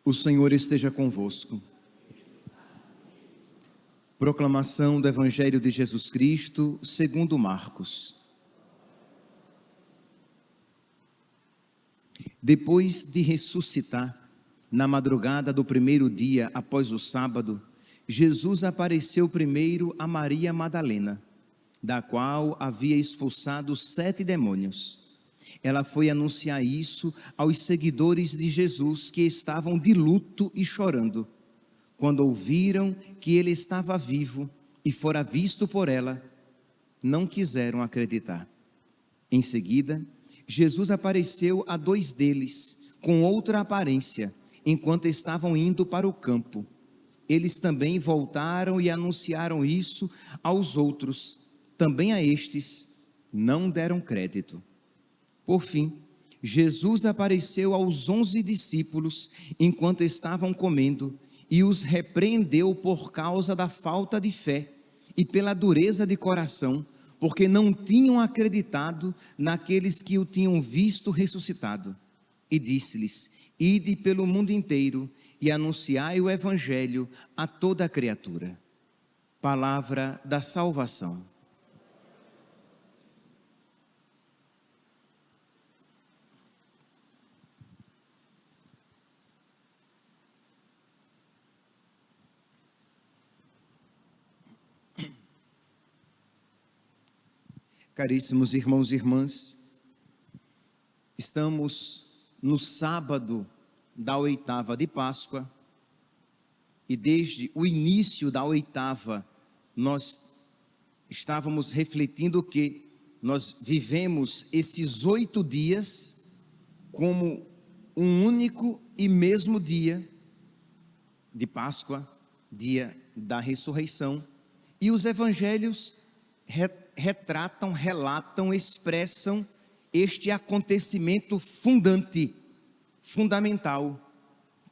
O Senhor esteja convosco. Proclamação do Evangelho de Jesus Cristo, segundo Marcos. Depois de ressuscitar, na madrugada do primeiro dia após o sábado, Jesus apareceu primeiro a Maria Madalena, da qual havia expulsado 7 demônios. Ela foi anunciar isso aos seguidores de Jesus que estavam de luto e chorando. Quando ouviram que ele estava vivo e fora visto por ela, não quiseram acreditar. Em seguida, Jesus apareceu a 2 deles, com outra aparência, enquanto estavam indo para o campo. Eles também voltaram e anunciaram isso aos outros. Também a estes não deram crédito. Por fim, Jesus apareceu aos 11 discípulos enquanto estavam comendo e os repreendeu por causa da falta de fé e pela dureza de coração, porque não tinham acreditado naqueles que o tinham visto ressuscitado. E disse-lhes: ide pelo mundo inteiro e anunciai o Evangelho a toda a criatura. Palavra da salvação. Caríssimos irmãos e irmãs, estamos no sábado da 8ª de Páscoa e desde o início da 8ª nós estávamos refletindo que nós vivemos esses 8 dias como um único e mesmo dia de Páscoa, dia da ressurreição, e os evangelhos retratam, relatam, expressam este acontecimento fundamental,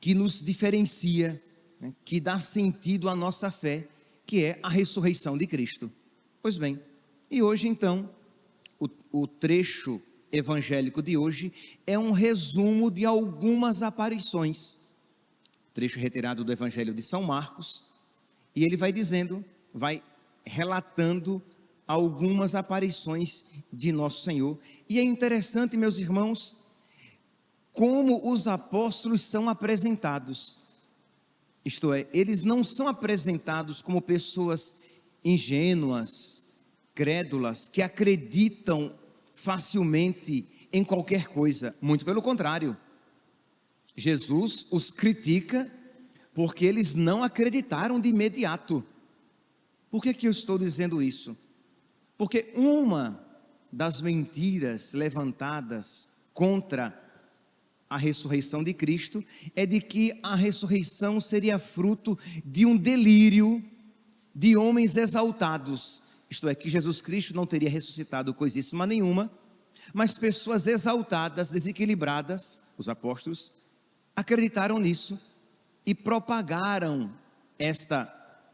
que nos diferencia, né, que dá sentido à nossa fé, que é a ressurreição de Cristo. Pois bem, e hoje então, o trecho evangélico de hoje é um resumo de algumas aparições, trecho retirado do Evangelho de São Marcos, e ele vai dizendo, vai relatando algumas aparições de Nosso Senhor. E é interessante, meus irmãos, como os apóstolos são apresentados. Isto é, eles não são apresentados como pessoas ingênuas, crédulas, que acreditam facilmente em qualquer coisa. Muito pelo contrário. Jesus os critica porque eles não acreditaram de imediato. Por que eu estou dizendo isso? Porque uma das mentiras levantadas contra a ressurreição de Cristo é de que a ressurreição seria fruto de um delírio de homens exaltados. Isto é, que Jesus Cristo não teria ressuscitado coisíssima nenhuma, mas pessoas exaltadas, desequilibradas, os apóstolos, acreditaram nisso e propagaram esta,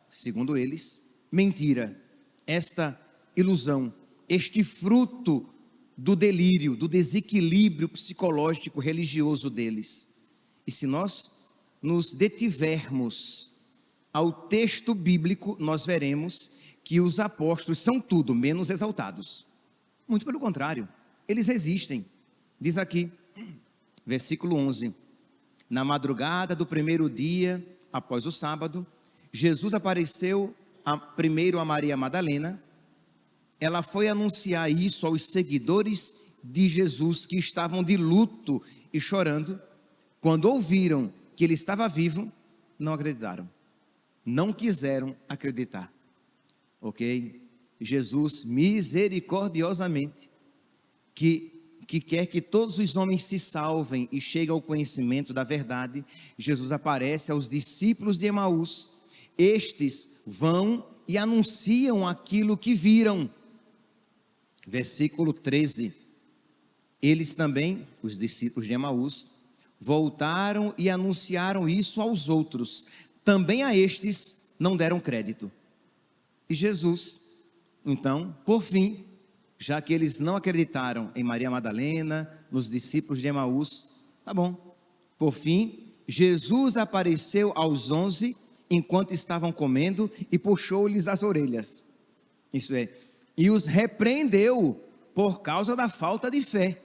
segundo eles, mentira, esta ilusão, este fruto do delírio, do desequilíbrio psicológico religioso deles. E se nós nos detivermos ao texto bíblico, nós veremos que os apóstolos são tudo menos exaltados. Muito pelo contrário, eles existem. Diz aqui, versículo 11: na madrugada do primeiro dia após o sábado, Jesus apareceu primeiro a Maria Madalena. Ela foi anunciar isso aos seguidores de Jesus que estavam de luto e chorando. Quando ouviram que ele estava vivo, não acreditaram, não quiseram acreditar. Ok? Jesus misericordiosamente, que quer que todos os homens se salvem e cheguem ao conhecimento da verdade, Jesus aparece aos discípulos de Emaús. Estes vão e anunciam aquilo que viram. Versículo 13, eles também, os discípulos de Emaús, voltaram e anunciaram isso aos outros. Também a estes não deram crédito. E Jesus, então, por fim, já que eles não acreditaram em Maria Madalena, nos discípulos de Emaús, tá bom, por fim, Jesus apareceu aos 11 enquanto estavam comendo e puxou-lhes as orelhas. Isso é, e os repreendeu por causa da falta de fé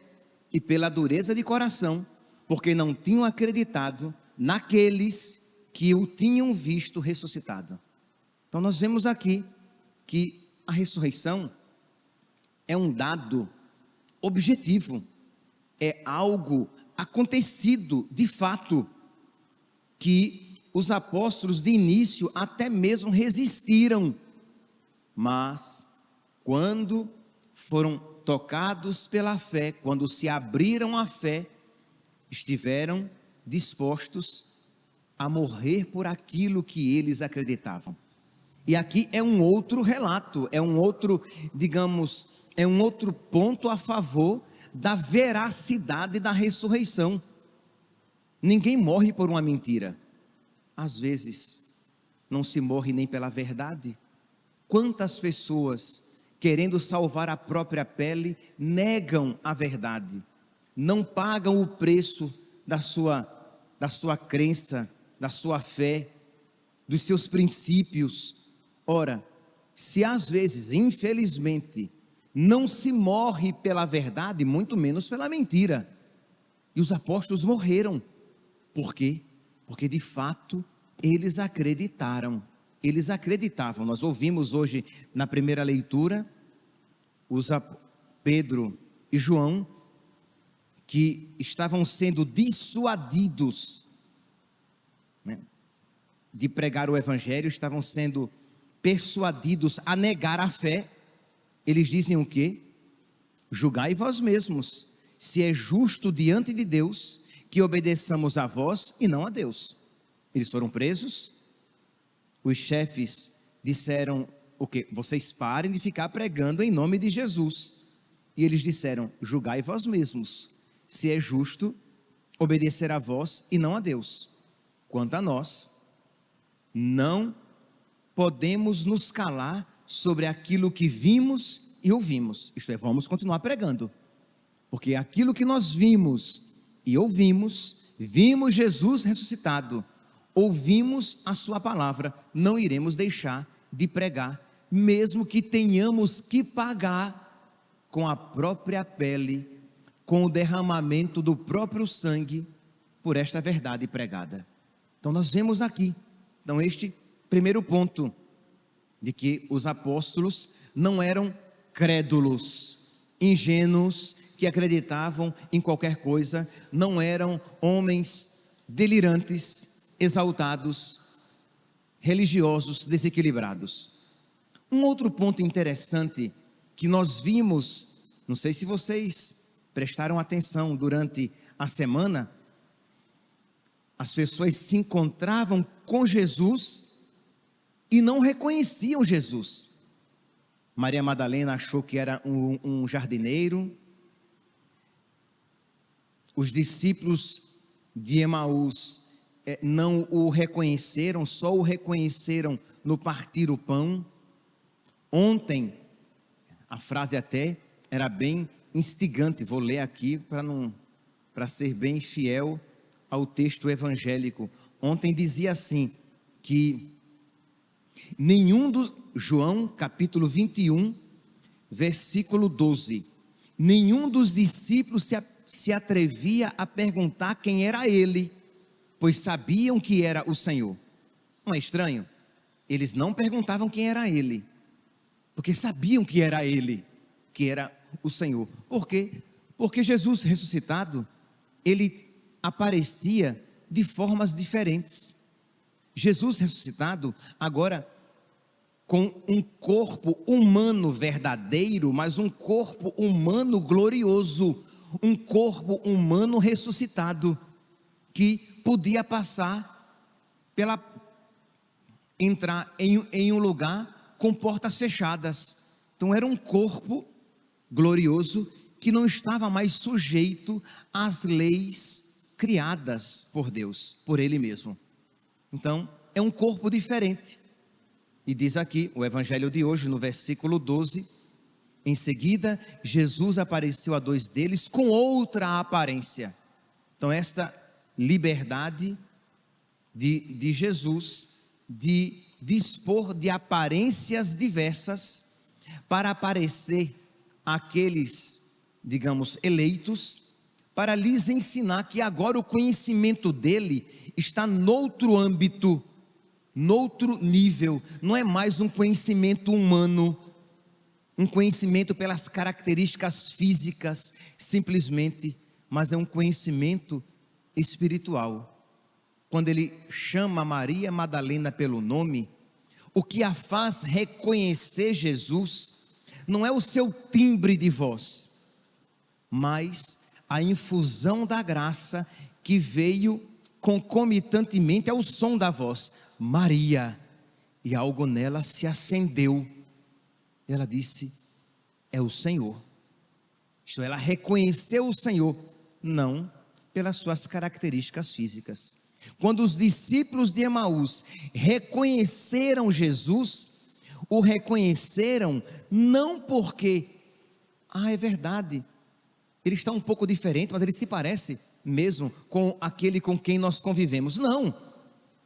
e pela dureza de coração, porque não tinham acreditado naqueles que o tinham visto ressuscitado. Então nós vemos aqui que a ressurreição é um dado objetivo, é algo acontecido de fato, que os apóstolos de início até mesmo resistiram, mas quando foram tocados pela fé, quando se abriram à fé, estiveram dispostos a morrer por aquilo que eles acreditavam. E aqui é um outro relato, é um outro, digamos, é um outro ponto a favor da veracidade da ressurreição. Ninguém morre por uma mentira. Às vezes, não se morre nem pela verdade. Quantas pessoas, querendo salvar a própria pele, negam a verdade, não pagam o preço da sua crença, da sua fé, dos seus princípios. Ora, se às vezes, infelizmente, não se morre pela verdade, muito menos pela mentira. E os apóstolos morreram. Por quê? Porque de fato eles acreditaram. Eles acreditavam. Nós ouvimos hoje na primeira leitura Pedro e João, que estavam sendo dissuadidos, né, de pregar o evangelho, estavam sendo persuadidos a negar a fé. Eles dizem o quê? Julgai vós mesmos, se é justo diante de Deus que obedeçamos a vós e não a Deus. Eles foram presos. Os chefes disseram o quê? Vocês parem de ficar pregando em nome de Jesus. E eles disseram, julgai vós mesmos, se é justo obedecer a vós e não a Deus. Quanto a nós, não podemos nos calar sobre aquilo que vimos e ouvimos. Isto é, vamos continuar pregando, porque aquilo que nós vimos e ouvimos, vimos Jesus ressuscitado, ouvimos a sua palavra, não iremos deixar de pregar, mesmo que tenhamos que pagar com a própria pele, com o derramamento do próprio sangue, por esta verdade pregada. Então nós vemos aqui, então este primeiro ponto, de que os apóstolos não eram crédulos, ingênuos, que acreditavam em qualquer coisa, não eram homens delirantes, exaltados, religiosos, desequilibrados. Um outro ponto interessante que nós vimos, não sei se vocês prestaram atenção durante a semana, as pessoas se encontravam com Jesus e não reconheciam Jesus. Maria Madalena achou que era um jardineiro. Os discípulos de Emaús não o reconheceram, só o reconheceram no partir o pão. Ontem, a frase até era bem instigante, vou ler aqui para ser bem fiel ao texto evangélico. Ontem dizia assim, que João capítulo 21, versículo 12, nenhum dos discípulos se atrevia a perguntar quem era ele, pois sabiam que era o Senhor. Não é estranho? Eles não perguntavam quem era ele, porque sabiam que era ele, que era o Senhor. Por quê? Porque Jesus ressuscitado, ele aparecia de formas diferentes. Jesus ressuscitado, agora com um corpo humano verdadeiro, mas um corpo humano glorioso, um corpo humano ressuscitado, que podia entrar em um lugar com portas fechadas. Então era um corpo glorioso que não estava mais sujeito às leis criadas por Deus, por Ele mesmo. Então é um corpo diferente. E diz aqui o evangelho de hoje, no versículo 12, em seguida Jesus apareceu a dois deles com outra aparência. Então esta liberdade de Jesus de dispor de aparências diversas para aparecer àqueles, digamos, eleitos, para lhes ensinar que agora o conhecimento dele está noutro âmbito, noutro nível, não é mais um conhecimento humano, um conhecimento pelas características físicas, simplesmente, mas é um conhecimento espiritual. Quando ele chama Maria Madalena pelo nome, o que a faz reconhecer Jesus não é o seu timbre de voz, mas a infusão da graça que veio concomitantemente ao som da voz, Maria, e algo nela se acendeu. Ela disse, é o Senhor. Isto, ela reconheceu o Senhor, não pelas suas características físicas. Quando os discípulos de Emaús reconheceram Jesus, o reconheceram não porque, é verdade, ele está um pouco diferente, mas ele se parece mesmo com aquele com quem nós convivemos. Não,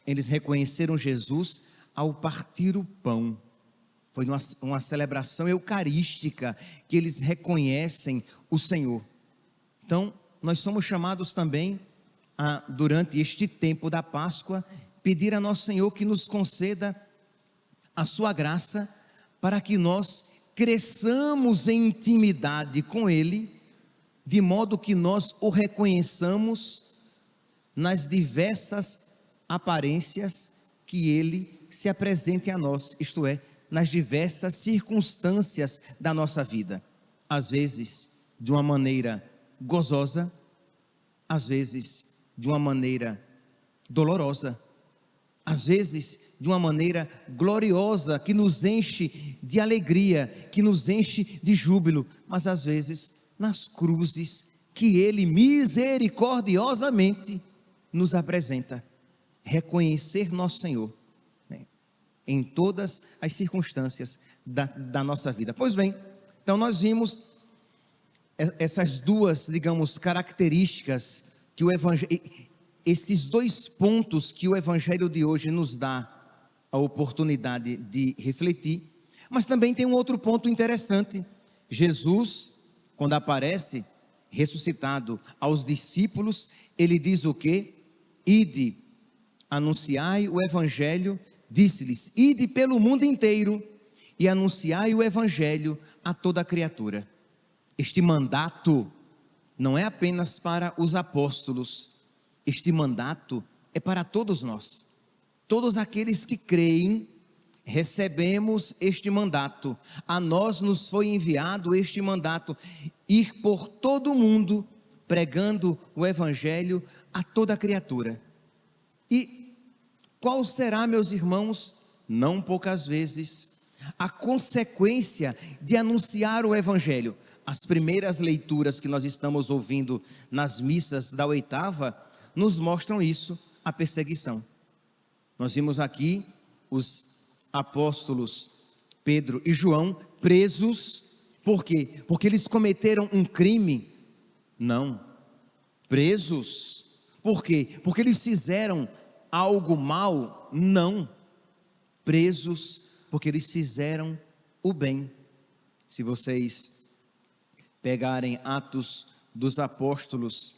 eles reconheceram Jesus ao partir o pão. Foi uma celebração eucarística que eles reconhecem o Senhor. Então, nós somos chamados também durante este tempo da Páscoa, pedir a nosso Senhor que nos conceda a sua graça, para que nós cresçamos em intimidade com Ele, de modo que nós o reconheçamos nas diversas aparências que Ele se apresente a nós, isto é, nas diversas circunstâncias da nossa vida, às vezes de uma maneira gozosa, às vezes de uma maneira dolorosa, às vezes de uma maneira gloriosa, que nos enche de alegria, que nos enche de júbilo, mas às vezes nas cruzes que Ele misericordiosamente nos apresenta. Reconhecer nosso Senhor, né, em todas as circunstâncias da nossa vida. Pois bem, então nós vimos essas duas, digamos, características que o Evangelho, esses dois pontos que o Evangelho de hoje nos dá a oportunidade de refletir, mas também tem um outro ponto interessante. Jesus, quando aparece ressuscitado aos discípulos, ele diz o quê? Ide, anunciai o Evangelho, disse-lhes, ide pelo mundo inteiro e anunciai o Evangelho a toda criatura. Este mandato não é apenas para os apóstolos, este mandato é para todos nós. Todos aqueles que creem, recebemos este mandato. A nós nos foi enviado este mandato, ir por todo o mundo, pregando o Evangelho a toda criatura. E qual será, meus irmãos, não poucas vezes, a consequência de anunciar o Evangelho? As primeiras leituras que nós estamos ouvindo nas missas da oitava, nos mostram isso, a perseguição. Nós vimos aqui os apóstolos Pedro e João presos, por quê? Porque eles cometeram um crime? Não, presos, por quê? Porque eles fizeram algo mal? Não, presos, porque eles fizeram o bem. Se vocês pegarem Atos dos Apóstolos,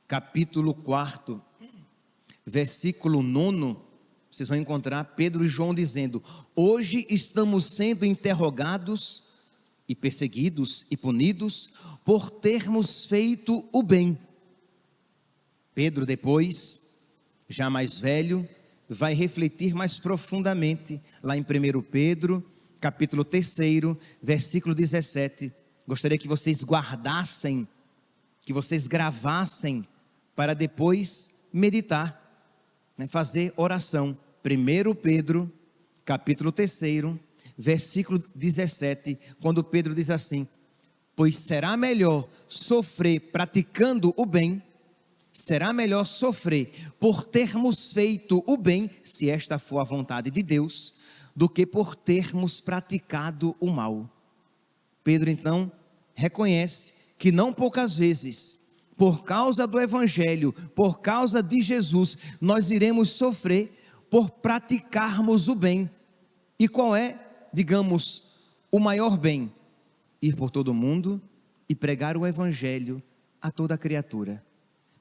capítulo 4, versículo 9, vocês vão encontrar Pedro e João dizendo: hoje estamos sendo interrogados e perseguidos e punidos por termos feito o bem. Pedro depois, já mais velho, vai refletir mais profundamente, lá em 1 Pedro, capítulo 3, versículo 17, gostaria que vocês guardassem, que vocês gravassem, para depois meditar, né, fazer oração. 1 Pedro, capítulo 3, versículo 17, quando Pedro diz assim: pois será melhor sofrer praticando o bem, será melhor sofrer por termos feito o bem, se esta for a vontade de Deus, do que por termos praticado o mal. Pedro então reconhece que não poucas vezes, por causa do Evangelho, por causa de Jesus, nós iremos sofrer por praticarmos o bem. E qual é, digamos, o maior bem? Ir por todo o mundo e pregar o Evangelho a toda criatura.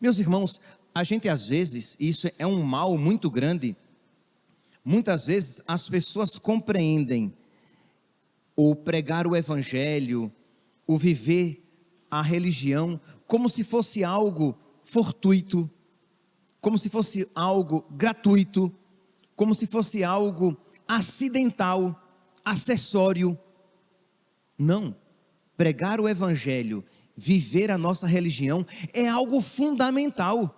Meus irmãos, a gente às vezes, isso é um mal muito grande, muitas vezes as pessoas compreendem o pregar o Evangelho, o viver a religião, como se fosse algo fortuito, como se fosse algo gratuito, como se fosse algo acidental, acessório. Não, pregar o Evangelho, viver a nossa religião é algo fundamental.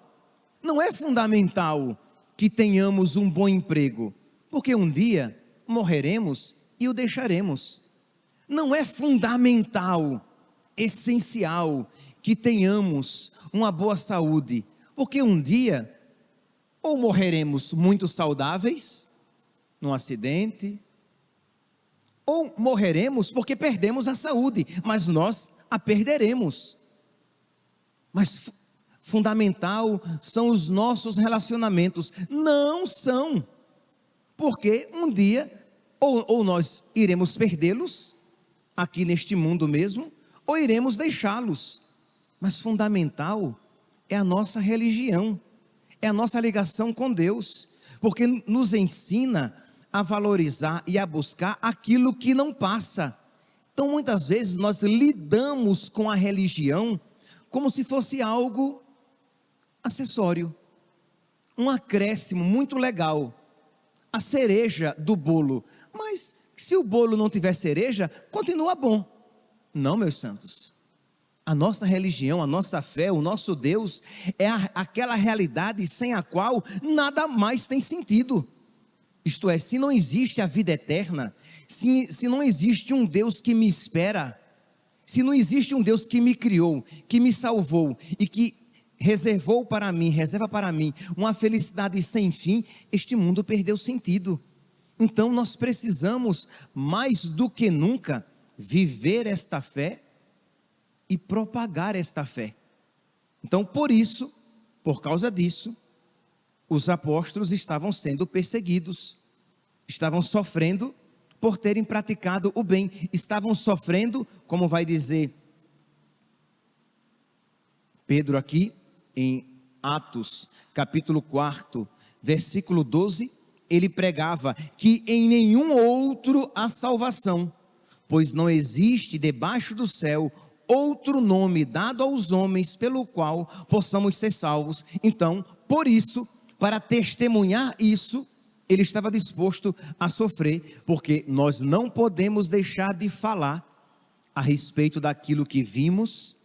Não é fundamental que tenhamos um bom emprego, porque um dia morreremos e o deixaremos. Não é fundamental, essencial, que tenhamos uma boa saúde, porque um dia ou morreremos muito saudáveis, num acidente, ou morreremos porque perdemos a saúde, mas nós a perderemos. Mas fundamental são os nossos relacionamentos. Não são, porque um dia ou nós iremos perdê-los aqui neste mundo mesmo, ou iremos deixá-los. Mas fundamental é a nossa religião, é a nossa ligação com Deus, porque nos ensina a valorizar e a buscar aquilo que não passa. Então muitas vezes nós lidamos com a religião como se fosse algo acessório, um acréscimo muito legal, a cereja do bolo. Mas se o bolo não tiver cereja, continua bom. Não, meus santos, a nossa religião, a nossa fé, o nosso Deus é aquela realidade sem a qual nada mais tem sentido. Isto é, se não existe a vida eterna, se não existe um Deus que me espera, se não existe um Deus que me criou, que me salvou e que reserva para mim uma felicidade sem fim, este mundo perdeu sentido. Então nós precisamos mais do que nunca viver esta fé e propagar esta fé. Então por causa disso, os apóstolos estavam sendo perseguidos, estavam sofrendo por terem praticado o bem, estavam sofrendo, como vai dizer Pedro aqui, em Atos, capítulo 4, versículo 12, ele pregava que em nenhum outro há salvação, pois não existe debaixo do céu outro nome dado aos homens pelo qual possamos ser salvos. Então, por isso, para testemunhar isso, ele estava disposto a sofrer, porque nós não podemos deixar de falar a respeito daquilo que vimos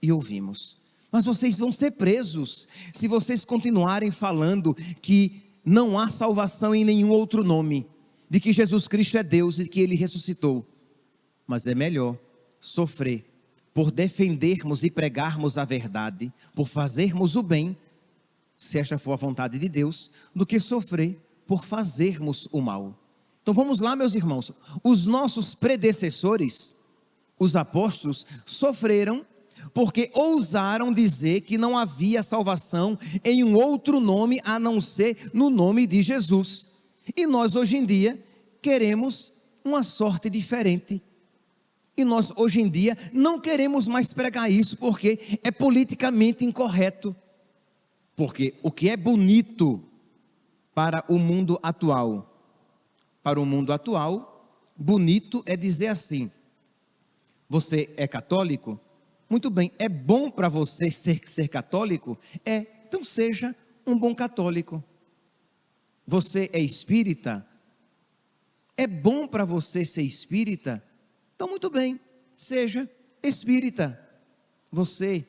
e ouvimos. Mas vocês vão ser presos se vocês continuarem falando que não há salvação em nenhum outro nome, de que Jesus Cristo é Deus e que Ele ressuscitou. Mas é melhor sofrer por defendermos e pregarmos a verdade, por fazermos o bem, se esta for a vontade de Deus, do que sofrer por fazermos o mal. Então vamos lá, meus irmãos, os nossos predecessores, os apóstolos, sofreram porque ousaram dizer que não havia salvação em um outro nome a não ser no nome de Jesus. E nós hoje em dia queremos uma sorte diferente. E nós hoje em dia não queremos mais pregar isso porque é politicamente incorreto. Porque o que é bonito para o mundo atual, bonito é dizer assim: você é católico? Muito bem, é bom para você ser católico? Então seja um bom católico. Você é espírita? É bom para você ser espírita? Então muito bem, seja espírita. Você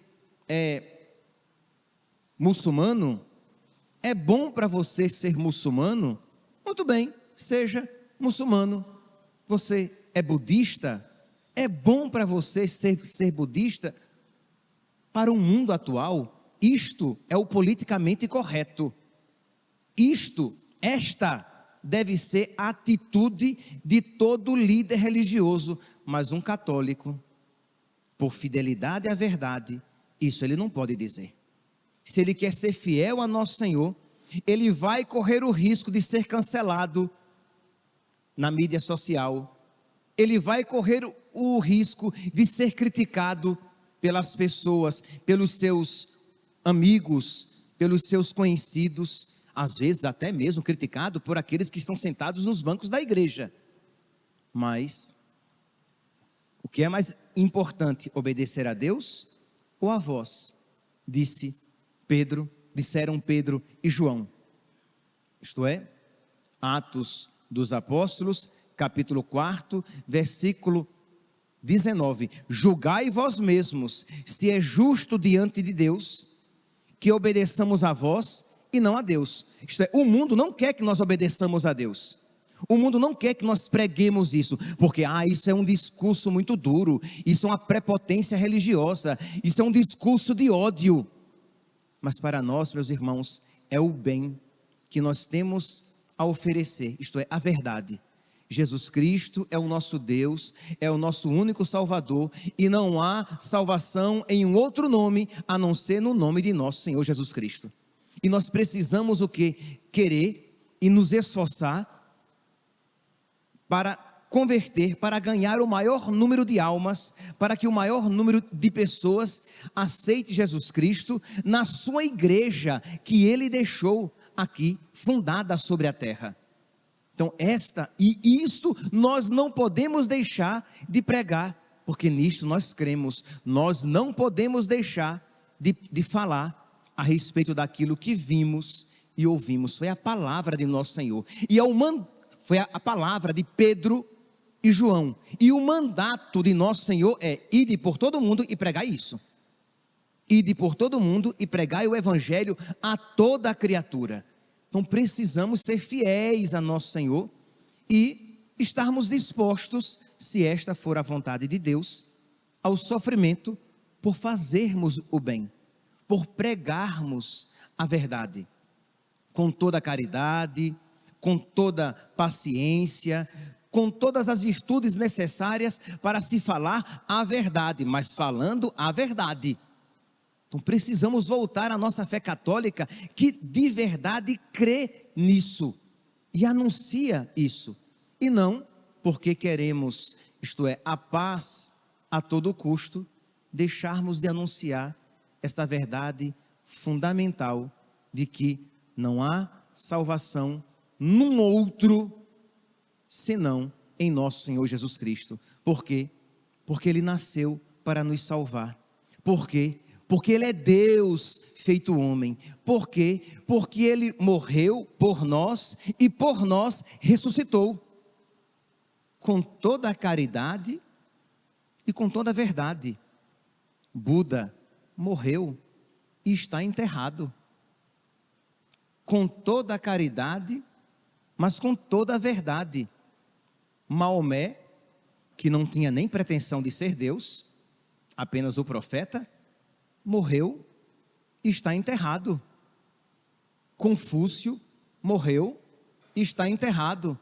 é muçulmano? É bom para você ser muçulmano? Muito bem, seja muçulmano. Você é budista? É bom para você ser budista? Para o mundo atual, isto é o politicamente correto. Esta deve ser a atitude de todo líder religioso. Mas um católico, por fidelidade à verdade, Isso ele não pode dizer. Se ele quer ser fiel a nosso Senhor, ele vai correr o risco de ser cancelado na mídia social. Ele vai correr o risco de ser criticado pelas pessoas, pelos seus amigos, pelos seus conhecidos, às vezes até mesmo criticado por aqueles que estão sentados nos bancos da igreja. Mas o que é mais importante, obedecer a Deus ou a vós? Disseram Pedro e João. Isto é, Atos dos Apóstolos, capítulo 4, versículo 19. Julgai vós mesmos se é justo diante de Deus que obedeçamos a vós e não a Deus. Isto é, o mundo não quer que nós obedeçamos a Deus. O mundo não quer que nós preguemos isso, porque isso é um discurso muito duro, isso é uma prepotência religiosa, isso é um discurso de ódio. Mas para nós, meus irmãos, é o bem que nós temos a oferecer, isto é, a verdade. Jesus Cristo é o nosso Deus, é o nosso único Salvador, e não há salvação em um outro nome, a não ser no nome de nosso Senhor Jesus Cristo. E nós precisamos o quê? Querer e nos esforçar para converter, para ganhar o maior número de almas, para que o maior número de pessoas aceite Jesus Cristo na sua igreja que Ele deixou aqui, fundada sobre a terra. Então isto nós não podemos deixar de pregar, porque nisto nós cremos. Nós não podemos deixar de falar a respeito daquilo que vimos e ouvimos. Foi a palavra de nosso Senhor, foi a palavra de Pedro e João, e o mandato de nosso Senhor é: ide por todo mundo e pregai isso. Ide por todo mundo e pregai o evangelho a toda a criatura. Então precisamos ser fiéis a nosso Senhor e estarmos dispostos, se esta for a vontade de Deus, ao sofrimento por fazermos o bem, por pregarmos a verdade, com toda a caridade, com toda paciência, com todas as virtudes necessárias para se falar a verdade, mas falando a verdade. Então precisamos voltar à nossa fé católica, que de verdade crê nisso e anuncia isso, e não porque queremos, isto é, a paz a todo custo, deixarmos de anunciar esta verdade fundamental de que não há salvação num outro senão em nosso Senhor Jesus Cristo. Por quê? Porque Ele nasceu para nos salvar. Por quê? Porque Ele é Deus feito homem. Por quê? Porque Ele morreu por nós e por nós ressuscitou, com toda a caridade e com toda a verdade. Buda morreu e está enterrado, com toda a caridade, mas com toda a verdade. Maomé, que não tinha nem pretensão de ser Deus, apenas o profeta, morreu e está enterrado. Confúcio morreu e está enterrado.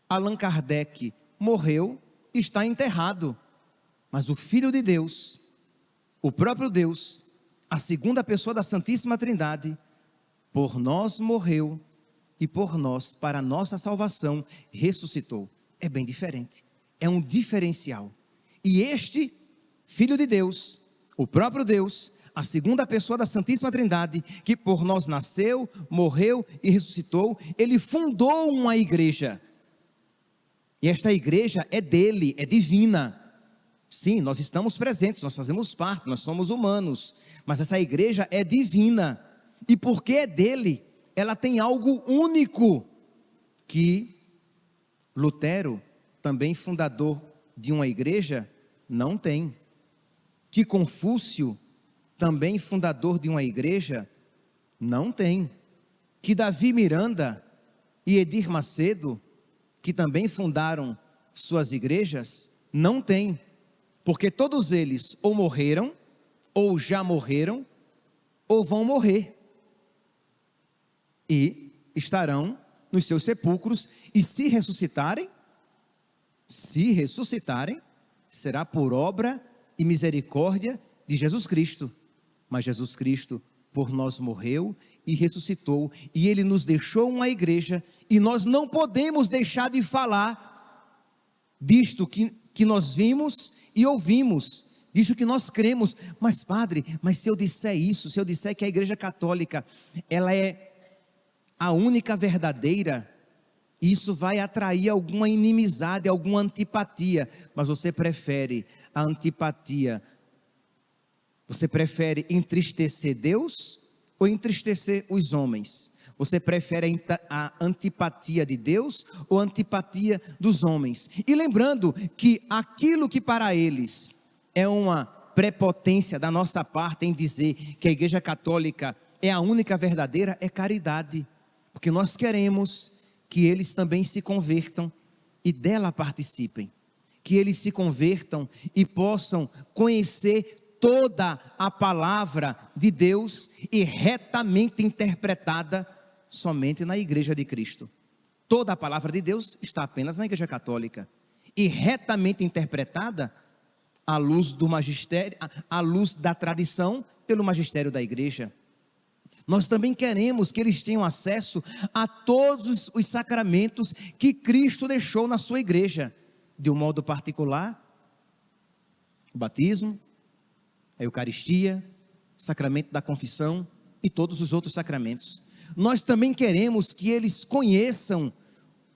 Allan Kardec morreu e está enterrado. Mas o Filho de Deus, o próprio Deus, a segunda pessoa da Santíssima Trindade, por nós morreu e por nós, para a nossa salvação, ressuscitou. É bem diferente, é um diferencial. E este Filho de Deus, o próprio Deus, a segunda pessoa da Santíssima Trindade, que por nós nasceu, morreu e ressuscitou, Ele fundou uma igreja. E esta igreja é dele, é divina. Sim, nós estamos presentes, nós fazemos parte, nós somos humanos, mas essa igreja é divina. E porque é dele, ela tem algo único que Lutero, também fundador de uma igreja, não tem. Que Confúcio, também fundador de uma igreja, não tem. Que Davi Miranda e Edir Macedo, que também fundaram suas igrejas, não tem. Porque todos eles ou morreram, ou já morreram, ou vão morrer. E estarão nos seus sepulcros, e se ressuscitarem, será por obra e misericórdia de Jesus Cristo. Mas Jesus Cristo por nós morreu e ressuscitou, e Ele nos deixou uma igreja, e nós não podemos deixar de falar disto que nós vimos e ouvimos, disto que nós cremos. Mas padre, mas se eu disser isso, se eu disser que a igreja católica, ela é a única verdadeira, isso vai atrair alguma inimizade, alguma antipatia. Mas você prefere a antipatia, você prefere entristecer Deus ou entristecer os homens? Você prefere a antipatia de Deus ou a antipatia dos homens? E lembrando que aquilo que para eles é uma prepotência da nossa parte em dizer que a igreja católica é a única verdadeira, é caridade. Porque nós queremos que eles também se convertam e dela participem. Que eles se convertam e possam conhecer toda a palavra de Deus e retamente interpretada somente na igreja de Cristo. Toda a palavra de Deus está apenas na igreja católica e retamente interpretada à luz do magistério, à luz da tradição, pelo magistério da igreja. Nós também queremos que eles tenham acesso a todos os sacramentos que Cristo deixou na sua igreja, de um modo particular, o batismo, a Eucaristia, o sacramento da confissão e todos os outros sacramentos. Nós também queremos que eles conheçam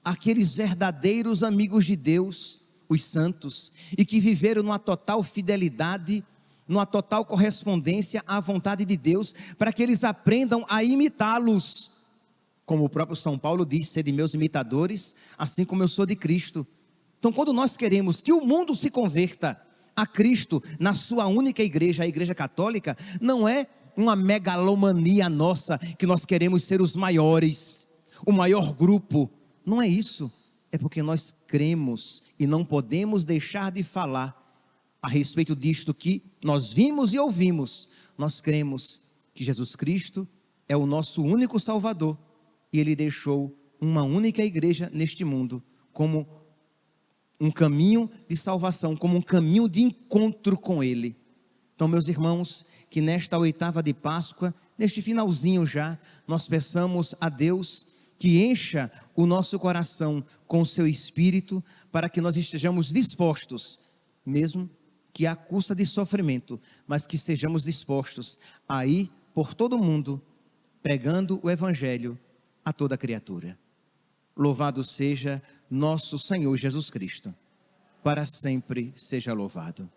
aqueles verdadeiros amigos de Deus, os santos, e que viveram numa total fidelidade, numa total correspondência à vontade de Deus, para que eles aprendam a imitá-los. Como o próprio São Paulo diz: sede meus imitadores, assim como eu sou de Cristo. Então, quando nós queremos que o mundo se converta a Cristo na sua única igreja, a igreja católica, não é uma megalomania nossa, que nós queremos ser os maiores, o maior grupo. Não é isso. É porque nós cremos e não podemos deixar de falar a respeito disto que nós vimos e ouvimos. Nós cremos que Jesus Cristo é o nosso único Salvador, e Ele deixou uma única igreja neste mundo, como um caminho de salvação, como um caminho de encontro com Ele. Então, meus irmãos, que nesta oitava de Páscoa, neste finalzinho já, nós peçamos a Deus que encha o nosso coração com o seu Espírito, para que nós estejamos dispostos, mesmo que à custa de sofrimento, mas que sejamos dispostos a ir por todo o mundo, pregando o Evangelho a toda criatura. Louvado seja nosso Senhor Jesus Cristo, para sempre seja louvado.